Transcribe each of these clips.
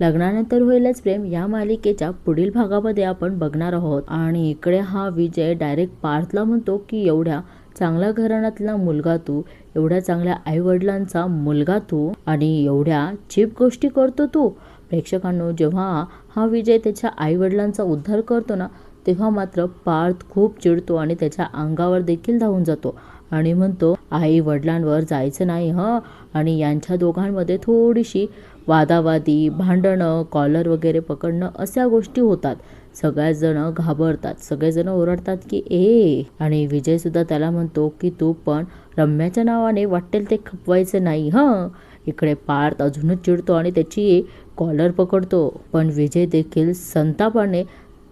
लग्नानंतर होईलच प्रेम या मालिकेच्या पुढील भागामध्ये आपण बघणार आहोत। आणि इकडे हा विजय डायरेक्ट पार्थला म्हणतो की एवढ्या चांगल्या घराण्यातला मुलगा तू, एवढ्या चांगल्या आई वडिलांचा मुलगा तू आणि एवढ्या चीप गोष्टी करतो तू। प्रेक्षकांनो, जेव्हा हा विजय त्याच्या आई वडिलांचा उद्धार करतो ना, तेव्हा मात्र पार्थ खूप चिडतो आणि त्याच्या अंगावर देखील धावून जातो आणि म्हणतो आई वडिलांवर जायचं नाही हं। आणि यांच्या दोघांमध्ये थोडीशी वादावादी, भांडणं, कॉलर वगैरे पकडणं अशा गोष्टी होतात। सगळेच जण घाबरतात, सगळेजण ओरडतात की ए, आणि विजय सुद्धा त्याला म्हणतो की तू पण रम्याच्या नावाने वाटेल ते खपवायचं नाही हं। इकडे पार्थ अजूनच चिडतो आणि त्याची कॉलर पकडतो, पण विजय देखील संतापाने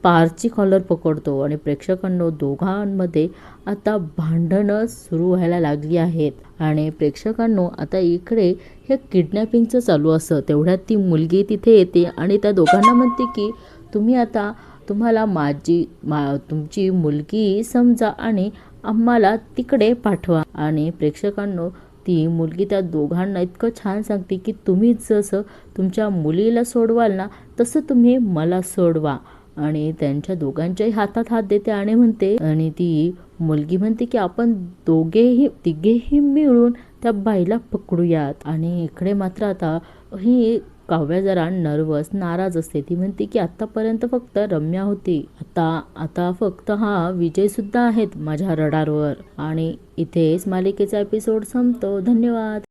पार्थची कॉलर पकडतो आणि प्रेक्षकांनो, दोघांमध्ये आता भांडणं सुरू व्हायला लागली आहेत। आणि प्रेक्षकांनो, आता इकडे हे किडनॅपिंगचं चालू असतं तेवढ्यात ती मुलगी तिथे येते आणि त्या दोघांना म्हणते की तुम्ही आता तुम्हाला तुमची मुलगी समजा आणि आम्हाला तिकडे पाठवा। आणि प्रेक्षकांनो, ती मुलगी त्या दोघांना इतकं छान सांगते की तुम्ही जसं तुमच्या मुलीला सोडवाल ना, तसं तुम्ही मला सोडवा। आणि त्यांच्या दोघांच्याही हातात हात देते आणि म्हणते, आणि ती मुलगी म्हणते की आपण तिघेही मिळून त्या बाईला पकडूयात। आणि इकडे मात्र आता ही काव्या जरा नर्वस, नाराज असते। ती म्हणते की आतापर्यंत फक्त रम्या होती, आता फक्त हा विजय सुद्धा आहेत माझ्या रडारवर। आणि इथेच मालिकेचा एपिसोड संपतो। धन्यवाद।